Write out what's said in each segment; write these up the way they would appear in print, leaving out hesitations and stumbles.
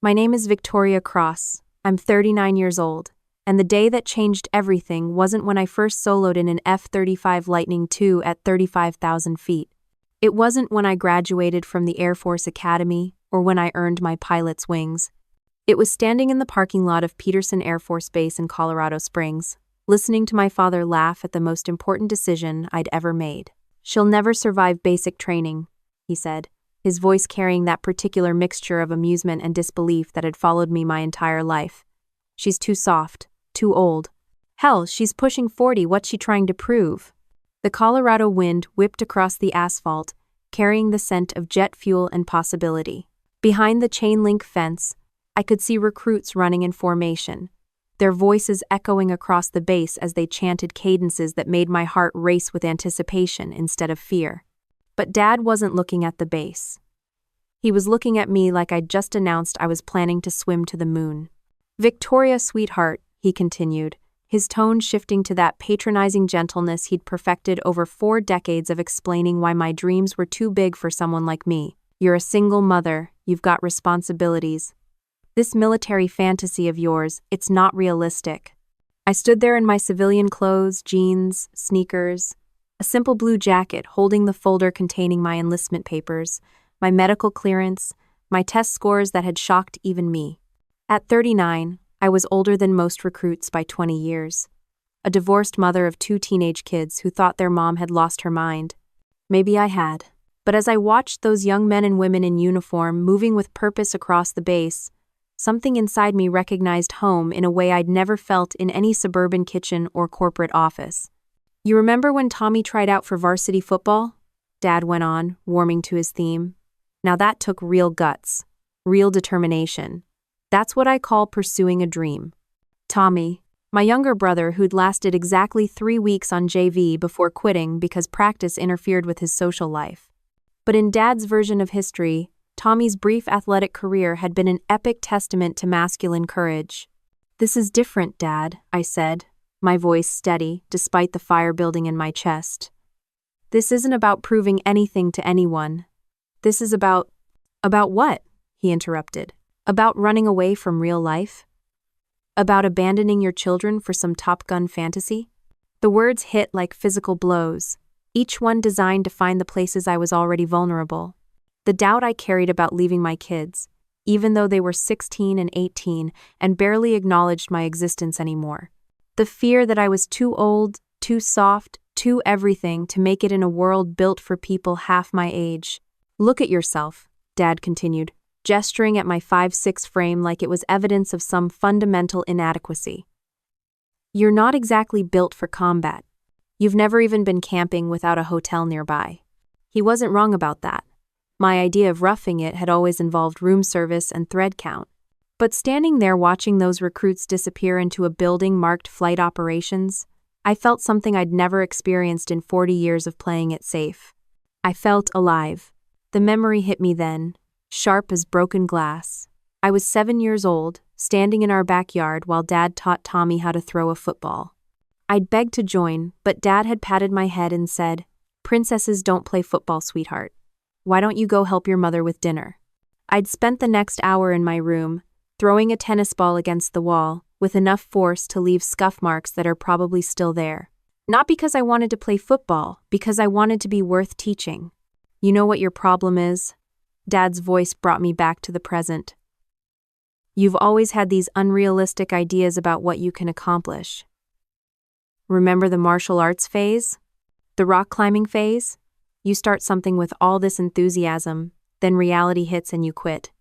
My name is Victoria Cross. I'm 39 years old, and the day that changed everything wasn't when I first soloed in an F-35 Lightning II at 35,000 feet. It wasn't when I graduated from the Air Force Academy or when I earned my pilot's wings. It was standing in the parking lot of Peterson Air Force Base in Colorado Springs, listening to my father laugh at the most important decision I'd ever made. "She'll never survive basic training," he said, his voice carrying that particular mixture of amusement and disbelief that had followed me my entire life. "She's too soft, too old. Hell, she's pushing 40, what's she trying to prove?" The Colorado wind whipped across the asphalt, carrying the scent of jet fuel and possibility. Behind the chain-link fence, I could see recruits running in formation, their voices echoing across the base as they chanted cadences that made my heart race with anticipation instead of fear. But Dad wasn't looking at the base. He was looking at me like I'd just announced I was planning to swim to the moon. "Victoria, sweetheart," he continued, his tone shifting to that patronizing gentleness he'd perfected over 4 decades of explaining why my dreams were too big for someone like me. "You're a single mother, you've got responsibilities. This military fantasy of yours, it's not realistic." I stood there in my civilian clothes, jeans, sneakers, a simple blue jacket holding the folder containing my enlistment papers, my medical clearance, my test scores that had shocked even me. At 39, I was older than most recruits by 20 years. A divorced mother of 2 teenage kids who thought their mom had lost her mind. Maybe I had. But as I watched those young men and women in uniform moving with purpose across the base, something inside me recognized home in a way I'd never felt in any suburban kitchen or corporate office. "You remember when Tommy tried out for varsity football?" Dad went on, warming to his theme. "Now that took real guts, real determination. That's what I call pursuing a dream." Tommy, my younger brother who'd lasted exactly 3 weeks on JV before quitting because practice interfered with his social life. But in Dad's version of history, Tommy's brief athletic career had been an epic testament to masculine courage. "This is different, Dad," I said, my voice steady despite the fire building in my chest. "This isn't about proving anything to anyone. This is about..." "About what?" he interrupted. "About running away from real life? About abandoning your children for some Top Gun fantasy?" The words hit like physical blows, each one designed to find the places I was already vulnerable. The doubt I carried about leaving my kids, even though they were 16 and 18 and barely acknowledged my existence anymore. The fear that I was too old, too soft, too everything to make it in a world built for people half my age. "Look at yourself," Dad continued, gesturing at my 5'6" frame like it was evidence of some fundamental inadequacy. "You're not exactly built for combat. You've never even been camping without a hotel nearby." He wasn't wrong about that. My idea of roughing it had always involved room service and thread count. But standing there watching those recruits disappear into a building marked flight operations, I felt something I'd never experienced in 40 years of playing it safe. I felt alive. The memory hit me then, sharp as broken glass. I was 7 years old, standing in our backyard while Dad taught Tommy how to throw a football. I'd begged to join, but Dad had patted my head and said, "Princesses don't play football, sweetheart. Why don't you go help your mother with dinner?" I'd spent the next hour in my room, throwing a tennis ball against the wall, with enough force to leave scuff marks that are probably still there. Not because I wanted to play football, because I wanted to be worth teaching. "You know what your problem is?" Dad's voice brought me back to the present. "You've always had these unrealistic ideas about what you can accomplish. Remember the martial arts phase? The rock climbing phase? You start something with all this enthusiasm, then reality hits and you quit.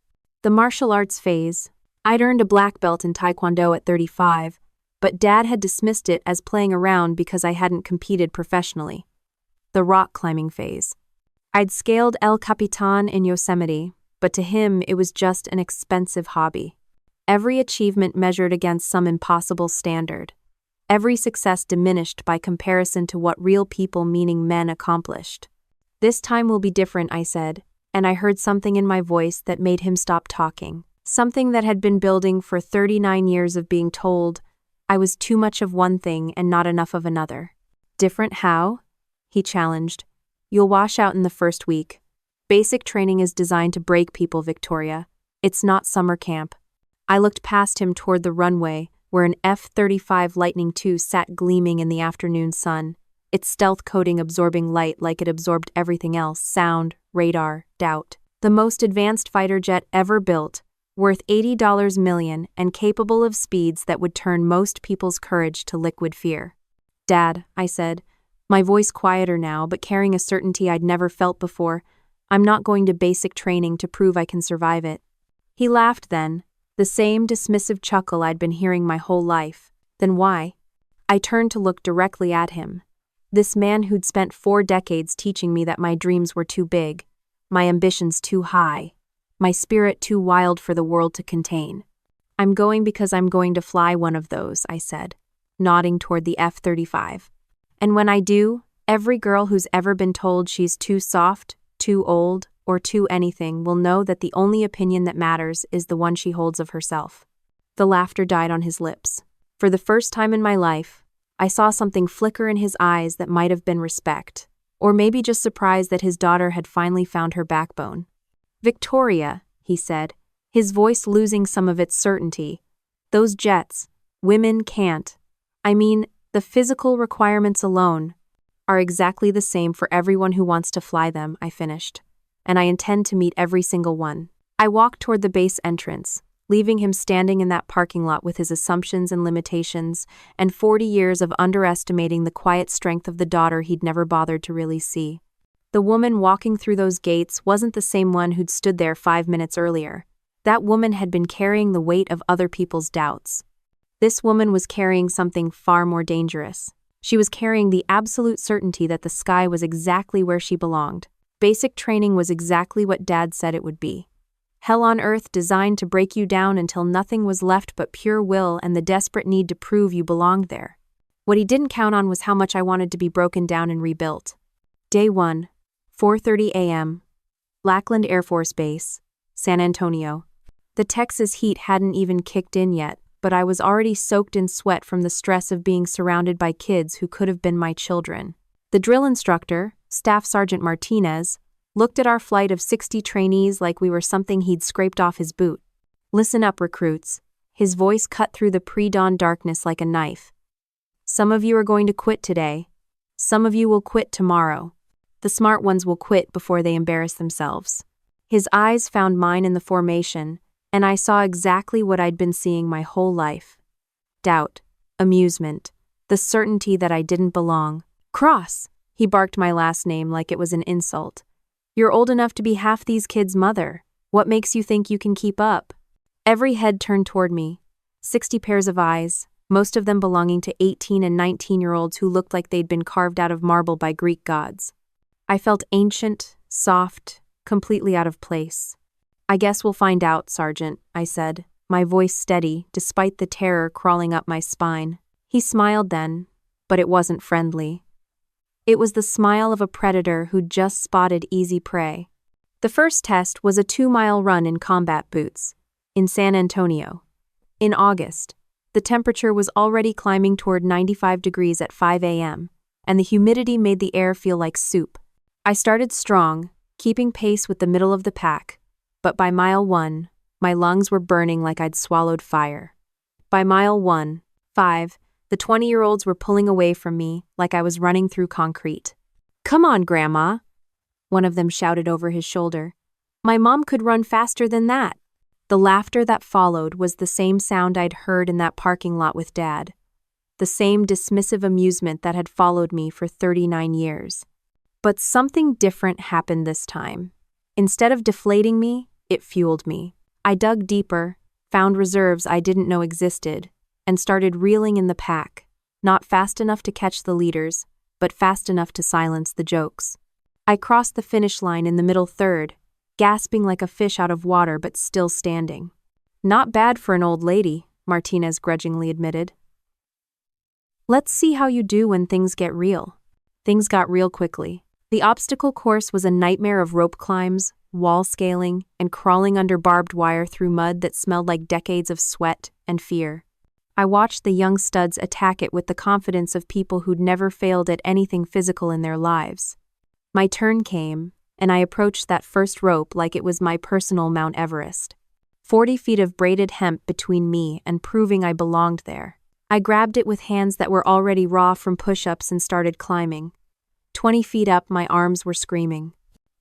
The martial arts phase. I'd earned a black belt in Taekwondo at 35, but Dad had dismissed it as playing around because I hadn't competed professionally. The rock climbing phase. I'd scaled El Capitan in Yosemite, but to him it was just an expensive hobby. Every achievement measured against some impossible standard. Every success diminished by comparison to what real people, meaning men, accomplished. "This time will be different," I said, and I heard something in my voice that made him stop talking. Something that had been building for 39 years of being told I was too much of one thing and not enough of another. "Different how?" he challenged. "You'll wash out in the first week. Basic training is designed to break people, Victoria. It's not summer camp. I looked past him toward the runway, where an F-35 Lightning II sat gleaming in the afternoon sun, its stealth coating absorbing light like it absorbed everything else: sound, radar, doubt. The most advanced fighter jet ever built, worth $80 million and capable of speeds that would turn most people's courage to liquid fear. "Dad," I said, my voice quieter now but carrying a certainty I'd never felt before, "I'm not going to basic training to prove I can survive it." He laughed then, the same dismissive chuckle I'd been hearing my whole life. Then why? I turned to look directly at him. This man who'd spent 4 decades teaching me that my dreams were too big, my ambitions too high, my spirit too wild for the world to contain. "I'm going because I'm going to fly one of those," I said, nodding toward the F-35. "And when I do, every girl who's ever been told she's too soft, too old, or too anything will know that the only opinion that matters is the one she holds of herself." The laughter died on his lips. For the first time in my life, I saw something flicker in his eyes that might have been respect, or maybe just surprise that his daughter had finally found her backbone. "Victoria," he said, his voice losing some of its certainty, "those jets, women can't. I mean, the physical requirements alone are exactly the same for everyone who wants to fly them," I finished, "and I intend to meet every single one." I walked toward the base entrance, leaving him standing in that parking lot with his assumptions and limitations, and 40 years of underestimating the quiet strength of the daughter he'd never bothered to really see. The woman walking through those gates wasn't the same one who'd stood there 5 minutes earlier. That woman had been carrying the weight of other people's doubts. This woman was carrying something far more dangerous. She was carrying the absolute certainty that the sky was exactly where she belonged. Basic training was exactly what Dad said it would be. Hell on earth designed to break you down until nothing was left but pure will and the desperate need to prove you belonged there. What he didn't count on was how much I wanted to be broken down and rebuilt. Day 1, 4:30 a.m., Lackland Air Force Base, San Antonio. The Texas heat hadn't even kicked in yet, but I was already soaked in sweat from the stress of being surrounded by kids who could have been my children. The drill instructor, Staff Sergeant Martinez, looked at our flight of 60 trainees like we were something he'd scraped off his boot. "Listen up, recruits." His voice cut through the pre-dawn darkness like a knife. "Some of you are going to quit today. Some of you will quit tomorrow. The smart ones will quit before they embarrass themselves." His eyes found mine in the formation, and I saw exactly what I'd been seeing my whole life. Doubt, amusement, the certainty that I didn't belong. "Cross!" He barked my last name like it was an insult. "You're old enough to be half these kids' mother. What makes you think you can keep up?" Every head turned toward me. 60 pairs of eyes, most of them belonging to 18 and 19-year-olds who looked like they'd been carved out of marble by Greek gods. I felt ancient, soft, completely out of place. "I guess we'll find out, Sergeant," I said, my voice steady despite the terror crawling up my spine. He smiled then, but it wasn't friendly. It was the smile of a predator who'd just spotted easy prey. The first test was a 2-mile run in combat boots, in San Antonio. In August, the temperature was already climbing toward 95 degrees at 5 a.m., and the humidity made the air feel like soup. I started strong, keeping pace with the middle of the pack, but by mile 1, my lungs were burning like I'd swallowed fire. By mile 1.5, the 20-year-olds were pulling away from me like I was running through concrete. "Come on, Grandma," one of them shouted over his shoulder. "My mom could run faster than that." The laughter that followed was the same sound I'd heard in that parking lot with Dad, the same dismissive amusement that had followed me for 39 years. But something different happened this time. Instead of deflating me, it fueled me. I dug deeper, found reserves I didn't know existed, and started reeling in the pack, not fast enough to catch the leaders, but fast enough to silence the jokes. I crossed the finish line in the middle third, gasping like a fish out of water but still standing. "Not bad for an old lady," Martinez grudgingly admitted. "Let's see how you do when things get real." Things got real quickly. The obstacle course was a nightmare of rope climbs, wall scaling, and crawling under barbed wire through mud that smelled like decades of sweat and fear. I watched the young studs attack it with the confidence of people who'd never failed at anything physical in their lives. My turn came, and I approached that first rope like it was my personal Mount Everest. 40 feet of braided hemp between me and proving I belonged there. I grabbed it with hands that were already raw from push-ups and started climbing. 20 feet up, my arms were screaming.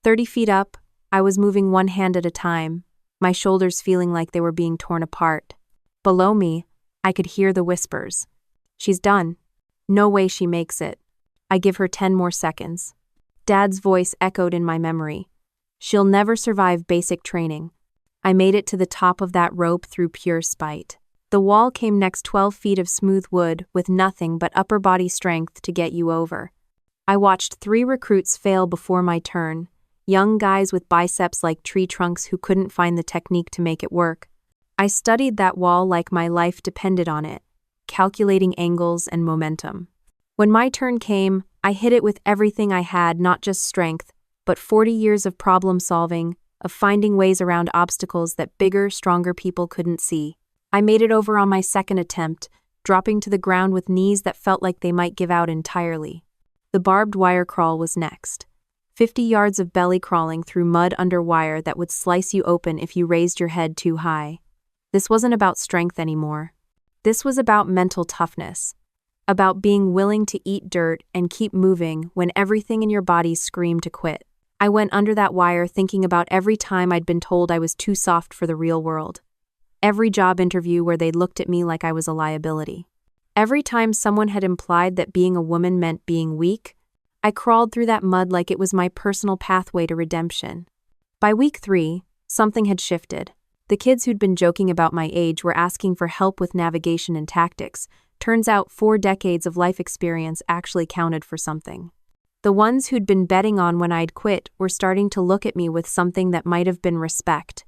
30 feet up, I was moving one hand at a time, my shoulders feeling like they were being torn apart. Below me, I could hear the whispers. She's done. No way she makes it. I give her 10 more seconds. Dad's voice echoed in my memory. She'll never survive basic training. I made it to the top of that rope through pure spite. The wall came next 12 feet of smooth wood with nothing but upper body strength to get you over. I watched 3 recruits fail before my turn, young guys with biceps like tree trunks who couldn't find the technique to make it work. I studied that wall like my life depended on it, calculating angles and momentum. When my turn came, I hit it with everything I had, not just strength, but 40 years of problem solving, of finding ways around obstacles that bigger, stronger people couldn't see. I made it over on my second attempt, dropping to the ground with knees that felt like they might give out entirely. The barbed wire crawl was next. 50 yards of belly crawling through mud under wire that would slice you open if you raised your head too high. This wasn't about strength anymore. This was about mental toughness. About being willing to eat dirt and keep moving when everything in your body screamed to quit. I went under that wire thinking about every time I'd been told I was too soft for the real world. Every job interview where they looked at me like I was a liability. Every time someone had implied that being a woman meant being weak, I crawled through that mud like it was my personal pathway to redemption. By week 3, something had shifted. The kids who'd been joking about my age were asking for help with navigation and tactics. Turns out 4 decades of life experience actually counted for something. The ones who'd been betting on when I'd quit were starting to look at me with something that might have been respect.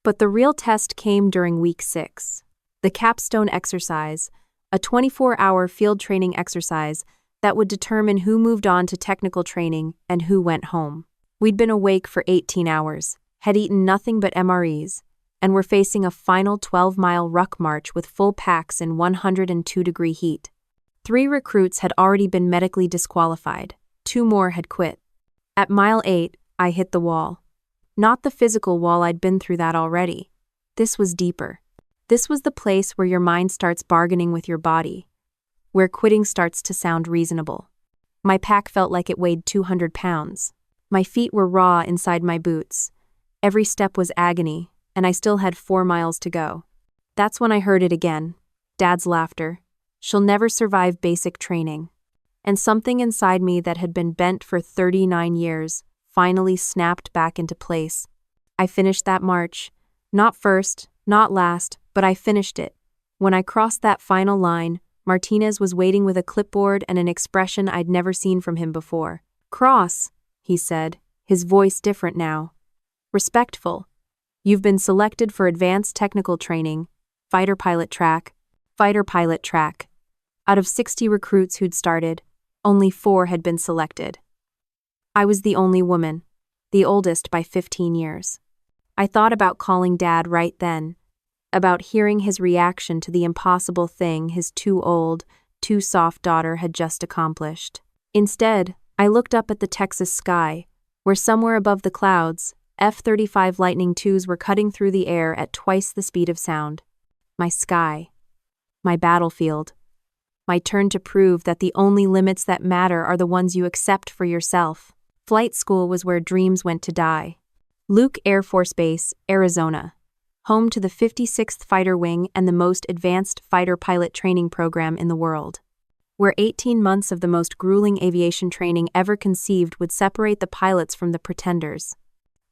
But the real test came during week 6. The capstone exercise, a 24-hour field training exercise that would determine who moved on to technical training and who went home. We'd been awake for 18 hours, had eaten nothing but MREs, and were facing a final 12-mile ruck march with full packs in 102-degree heat. 3 recruits had already been medically disqualified. 2 more had quit. At mile 8, I hit the wall. Not the physical wall, I'd been through that already. This was deeper. This was the place where your mind starts bargaining with your body, where quitting starts to sound reasonable. My pack felt like it weighed 200 pounds. My feet were raw inside my boots. Every step was agony, and I still had 4 miles to go. That's when I heard it again. Dad's laughter. She'll never survive basic training. And something inside me that had been bent for 39 years finally snapped back into place. I finished that march. Not first, not last, but I finished it. When I crossed that final line, Martinez was waiting with a clipboard and an expression I'd never seen from him before. "Cross," he said, his voice different now. Respectful. "You've been selected for advanced technical training, fighter pilot track. Out of 60 recruits who'd started, only 4 had been selected. I was the only woman, the oldest by 15 years. I thought about calling Dad right then, about hearing his reaction to the impossible thing his too old, too soft daughter had just accomplished. Instead, I looked up at the Texas sky, where somewhere above the clouds, F-35 Lightning IIs were cutting through the air at twice the speed of sound. My sky. My battlefield. My turn to prove that the only limits that matter are the ones you accept for yourself. Flight school was where dreams went to die. Luke Air Force Base, Arizona. Home to the 56th Fighter Wing and the most advanced fighter pilot training program in the world, where 18 months of the most grueling aviation training ever conceived would separate the pilots from the pretenders.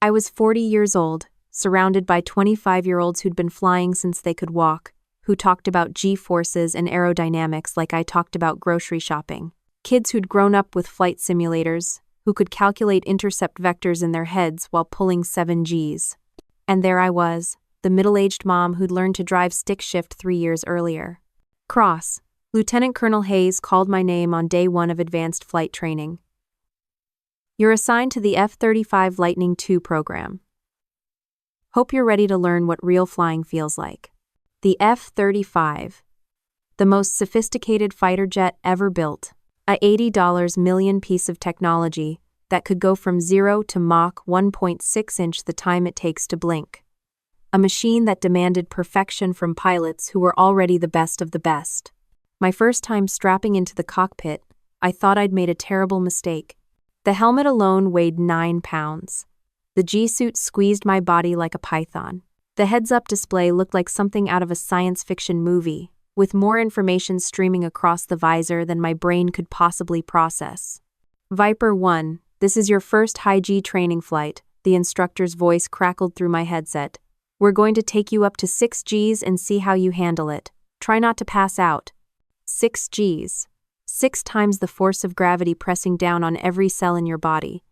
I was 40 years old, surrounded by 25-year-olds who'd been flying since they could walk, who talked about G-forces and aerodynamics like I talked about grocery shopping. Kids who'd grown up with flight simulators, who could calculate intercept vectors in their heads while pulling 7 Gs. And there I was, the middle-aged mom who'd learned to drive stick shift 3 years earlier. Cross. Lieutenant Colonel Hayes called my name on day 1 of advanced flight training. You're assigned to the F-35 Lightning II program. Hope you're ready to learn what real flying feels like. The F-35. The most sophisticated fighter jet ever built. A $80 million piece of technology that could go from 0 to Mach 1.6 inch the time it takes to blink. a machine that demanded perfection from pilots who were already the best of the best. My first time strapping into the cockpit, I thought I'd made a terrible mistake. The helmet alone weighed 9 pounds. The G-suit squeezed my body like a python. The heads-up display looked like something out of a science fiction movie, with more information streaming across the visor than my brain could possibly process. Viper 1, this is your first high-G training flight, the instructor's voice crackled through my headset. We're going to take you up to 6 Gs and see how you handle it. Try not to pass out. 6 Gs. 6 times the force of gravity pressing down on every cell in your body.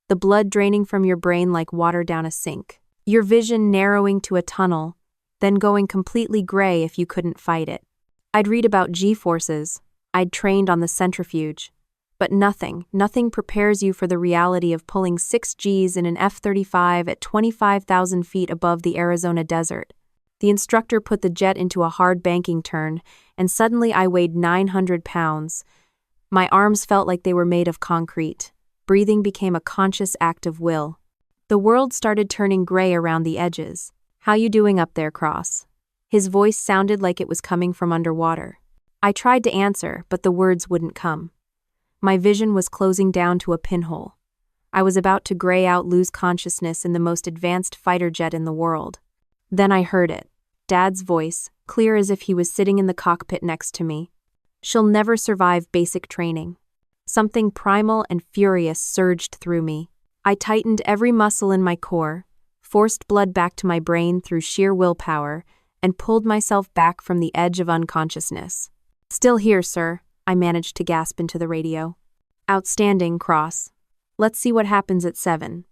The blood draining from your brain like water down a sink. Your vision narrowing to a tunnel, then going completely gray if you couldn't fight it. I'd read about G-forces. I'd trained on the centrifuge. But nothing prepares you for the reality of pulling 6 Gs in an F-35 at 25,000 feet above the Arizona desert. The instructor put the jet into a hard banking turn, and suddenly I weighed 900 pounds. My arms felt like they were made of concrete. Breathing became a conscious act of will. The world started turning gray around the edges. How you doing up there, Cross? His voice sounded like it was coming from underwater. I tried to answer, but the words wouldn't come. My vision was closing down to a pinhole. I was about to gray out, lose consciousness in the most advanced fighter jet in the world. Then I heard it. Dad's voice, clear as if he was sitting in the cockpit next to me. She'll never survive basic training. Something primal and furious surged through me. I tightened every muscle in my core, forced blood back to my brain through sheer willpower, and pulled myself back from the edge of unconsciousness. Still here, sir, I managed to gasp into the radio. Outstanding, Cross. Let's see what happens at 7.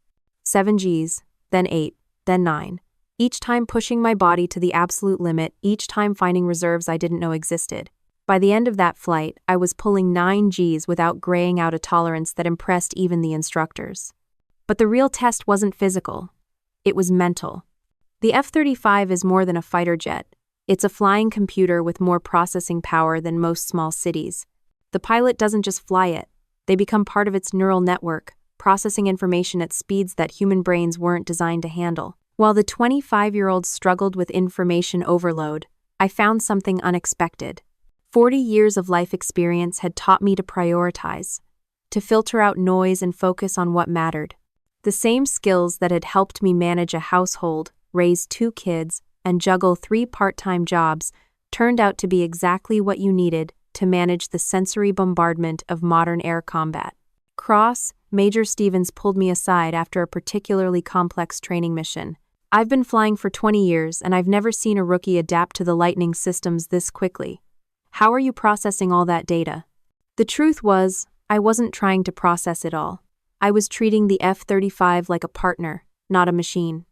7 Gs, then 8, then 9. Each time pushing my body to the absolute limit, each time finding reserves I didn't know existed. By the end of that flight, I was pulling 9 Gs without graying out a tolerance that impressed even the instructors. But the real test wasn't physical. It was mental. The F-35 is more than a fighter jet. It's a flying computer with more processing power than most small cities. The pilot doesn't just fly it. They become part of its neural network, processing information at speeds that human brains weren't designed to handle. While the 25-year-old struggled with information overload, I found something unexpected. 40 years of life experience had taught me to prioritize, to filter out noise and focus on what mattered. The same skills that had helped me manage a household, raise 2 kids, and juggle 3 part-time jobs turned out to be exactly what you needed to manage the sensory bombardment of modern air combat. Cross, Major Stevens pulled me aside after a particularly complex training mission. I've been flying for 20 years, and I've never seen a rookie adapt to the lightning systems this quickly. How are you processing all that data? The truth was, I wasn't trying to process it all. I was treating the F-35 like a partner, not a machine.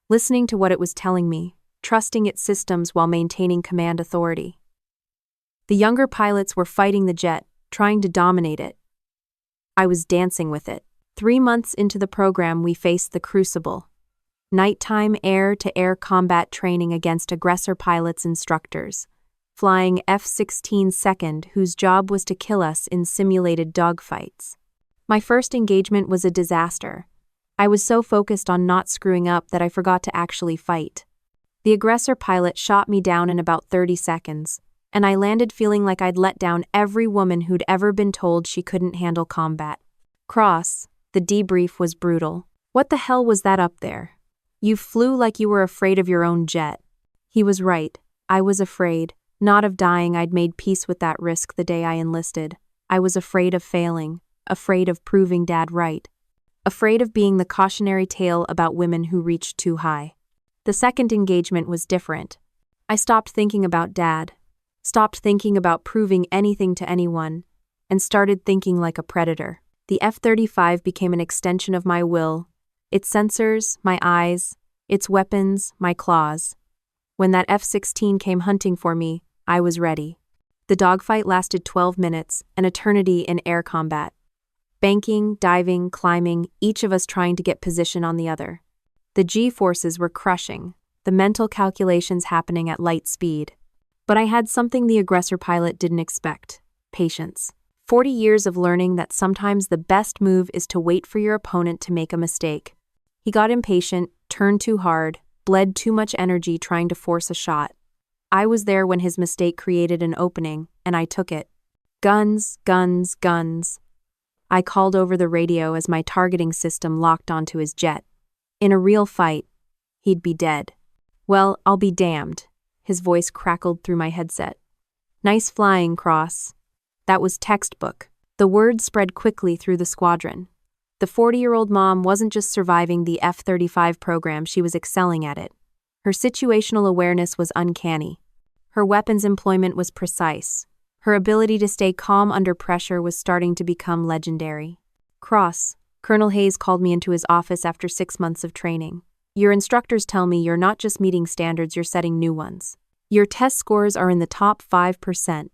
Listening to what it was telling me, trusting its systems while maintaining command authority. The younger pilots were fighting the jet, trying to dominate it. I was dancing with it. 3 months into the program, we faced the crucible. Nighttime air-to-air combat training against aggressor pilots instructors, flying F-16 second, whose job was to kill us in simulated dogfights. My first engagement was a disaster. I was so focused on not screwing up that I forgot to actually fight. The aggressor pilot shot me down in about 30 seconds, and I landed feeling like I'd let down every woman who'd ever been told she couldn't handle combat. Cross, the debrief was brutal. What the hell was that up there? You flew like you were afraid of your own jet. He was right. I was afraid. Not of dying. I'd made peace with that risk the day I enlisted. I was afraid of failing, afraid of proving Dad right, afraid of being the cautionary tale about women who reached too high. The second engagement was different. I stopped thinking about Dad, stopped thinking about proving anything to anyone, and started thinking like a predator. The F-35 became an extension of my will, its sensors, my eyes, its weapons, my claws. When that F-16 came hunting for me, I was ready. The dogfight lasted 12 minutes, an eternity in air combat. Banking, diving, climbing, each of us trying to get position on the other. The G-forces were crushing, the mental calculations happening at light speed. But I had something the aggressor pilot didn't expect: patience. 40 years of learning that sometimes the best move is to wait for your opponent to make a mistake. He got impatient, turned too hard, bled too much energy trying to force a shot. I was there when his mistake created an opening, and I took it. Guns, guns, guns. I called over the radio as my targeting system locked onto his jet. In a real fight, he'd be dead. Well, I'll be damned. His voice crackled through my headset. Nice flying, Cross. That was textbook. The word spread quickly through the squadron. The 40-year-old mom wasn't just surviving the F-35 program, she was excelling at it. Her situational awareness was uncanny. Her weapons employment was precise. Her ability to stay calm under pressure was starting to become legendary. Cross, Colonel Hayes called me into his office after 6 months of training. Your instructors tell me you're not just meeting standards, you're setting new ones. Your test scores are in the top 5%.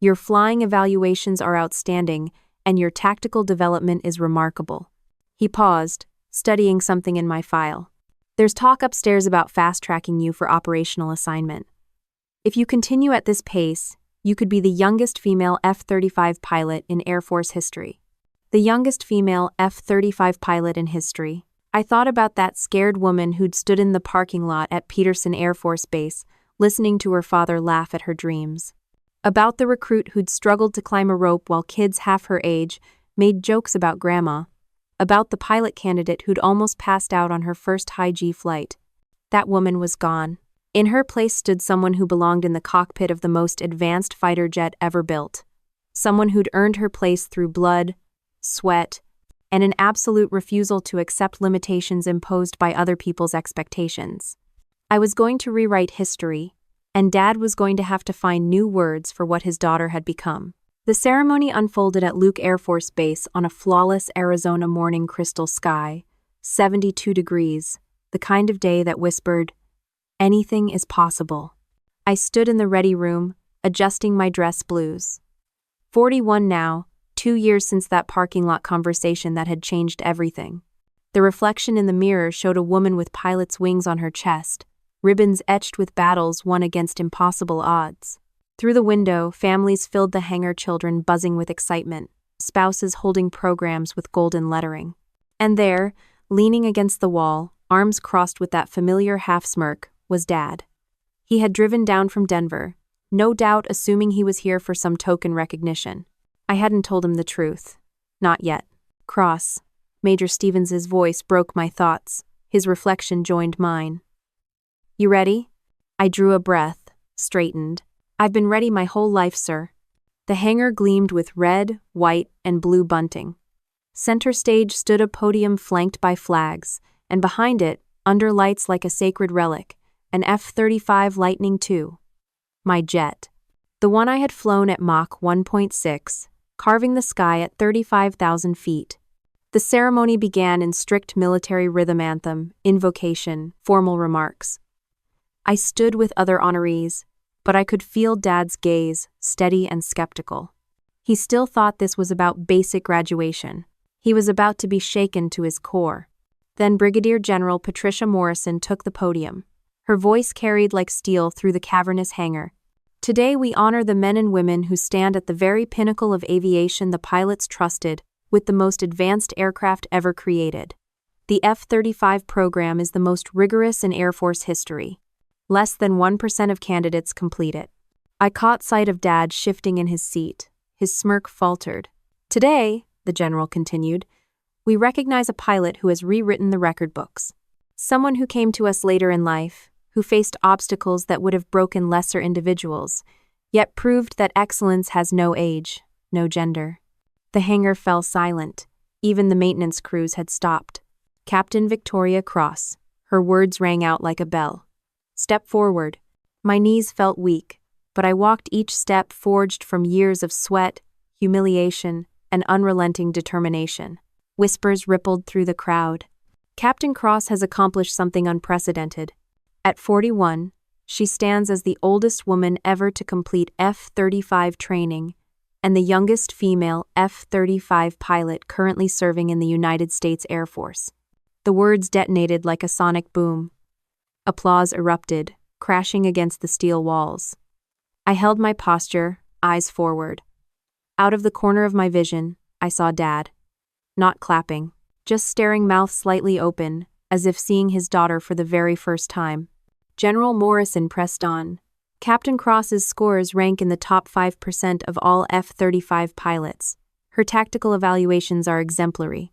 Your flying evaluations are outstanding, and your tactical development is remarkable. He paused, studying something in my file. There's talk upstairs about fast-tracking you for operational assignment. If you continue at this pace, you could be the youngest female F-35 pilot in Air Force history. The youngest female F-35 pilot in history. I thought about that scared woman who'd stood in the parking lot at Peterson Air Force Base, listening to her father laugh at her dreams. About the recruit who'd struggled to climb a rope while kids half her age made jokes about grandma. About the pilot candidate who'd almost passed out on her first high-G flight. That woman was gone. In her place stood someone who belonged in the cockpit of the most advanced fighter jet ever built. Someone who'd earned her place through blood, sweat, and an absolute refusal to accept limitations imposed by other people's expectations. I was going to rewrite history, and Dad was going to have to find new words for what his daughter had become. The ceremony unfolded at Luke Air Force Base on a flawless Arizona morning, crystal sky, 72 degrees, the kind of day that whispered, anything is possible. I stood in the ready room, adjusting my dress blues. 41 now, 2 years since that parking lot conversation that had changed everything. The reflection in the mirror showed a woman with pilot's wings on her chest, ribbons etched with battles won against impossible odds. Through the window, families filled the hangar, children buzzing with excitement, spouses holding programs with golden lettering. And there, leaning against the wall, arms crossed with that familiar half-smirk, was Dad. He had driven down from Denver, no doubt assuming he was here for some token recognition. I hadn't told him the truth. Not yet. Cross. Major Stevens's voice broke my thoughts. His reflection joined mine. You ready? I drew a breath, straightened. I've been ready my whole life, sir. The hangar gleamed with red, white, and blue bunting. Center stage stood a podium flanked by flags, and behind it, under lights like a sacred relic, an F-35 Lightning II. My jet. The one I had flown at Mach 1.6, carving the sky at 35,000 feet. The ceremony began in strict military rhythm anthem, invocation, formal remarks. I stood with other honorees, but I could feel Dad's gaze, steady and skeptical. He still thought this was about basic graduation. He was about to be shaken to his core. Then Brigadier General Patricia Morrison took the podium. Her voice carried like steel through the cavernous hangar. Today we honor the men and women who stand at the very pinnacle of aviation the pilots trusted, with the most advanced aircraft ever created. The F-35 program is the most rigorous in Air Force history. Less than 1% of candidates complete it. I caught sight of Dad shifting in his seat. His smirk faltered. Today, the general continued, we recognize a pilot who has rewritten the record books. Someone who came to us later in life, who faced obstacles that would have broken lesser individuals, yet proved that excellence has no age, no gender. The hangar fell silent. Even the maintenance crews had stopped. Captain Victoria Cross. Her words rang out like a bell. Step forward. My knees felt weak, but I walked each step forged from years of sweat, humiliation, and unrelenting determination. Whispers rippled through the crowd. Captain Cross has accomplished something unprecedented. At 41, she stands as the oldest woman ever to complete F-35 training and the youngest female F-35 pilot currently serving in the United States Air Force. The words detonated like a sonic boom. Applause erupted, crashing against the steel walls. I held my posture, eyes forward. Out of the corner of my vision, I saw Dad. Not clapping, just staring, mouth slightly open, as if seeing his daughter for the very first time. General Morrison pressed on. Captain Cross's scores rank in the top 5% of all F-35 pilots. Her tactical evaluations are exemplary.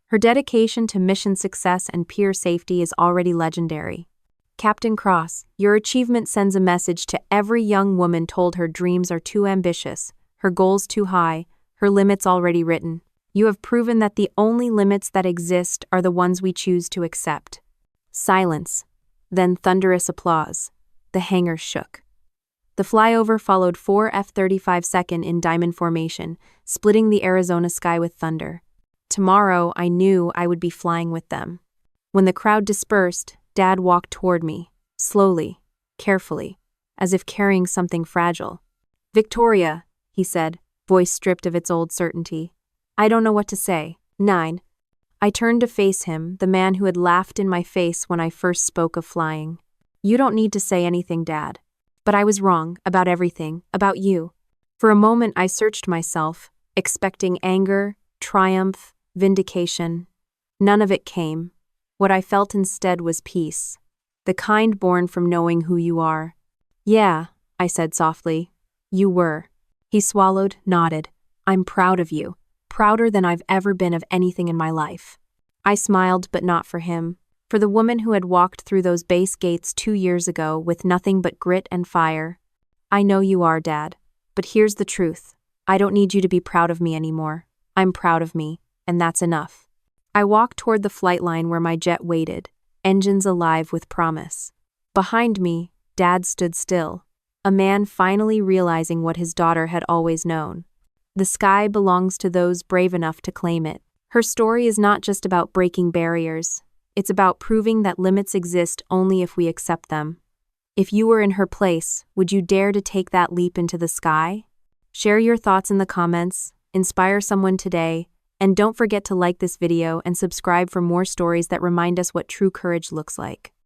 Her dedication to mission success and peer safety is already legendary. Captain Cross, your achievement sends a message to every young woman told her dreams are too ambitious, her goals too high, her limits already written. You have proven that the only limits that exist are the ones we choose to accept. Silence. Then thunderous applause. The hangar shook. The flyover followed 4 F-35 second in diamond formation, splitting the Arizona sky with thunder. Tomorrow, I knew I would be flying with them. When the crowd dispersed, Dad walked toward me, slowly, carefully, as if carrying something fragile. "Victoria," he said, voice stripped of its old certainty. "I don't know what to say." 9. I turned to face him, the man who had laughed in my face when I first spoke of flying. "You don't need to say anything, Dad. But I was wrong about everything, about you." For a moment I searched myself, expecting anger, triumph, vindication. None of it came. What I felt instead was peace, the kind born from knowing who you are. "Yeah," I said softly. "You were." He swallowed, nodded. "I'm proud of you, prouder than I've ever been of anything in my life." I smiled, but not for him. For the woman who had walked through those base gates 2 years ago with nothing but grit and fire. "I know you are, Dad. But here's the truth. I don't need you to be proud of me anymore. I'm proud of me, and that's enough." I walked toward the flight line where my jet waited, engines alive with promise. Behind me, Dad stood still, a man finally realizing what his daughter had always known. The sky belongs to those brave enough to claim it. Her story is not just about breaking barriers. It's about proving that limits exist only if we accept them. If you were in her place, would you dare to take that leap into the sky? Share your thoughts in the comments, inspire someone today, and don't forget to like this video and subscribe for more stories that remind us what true courage looks like.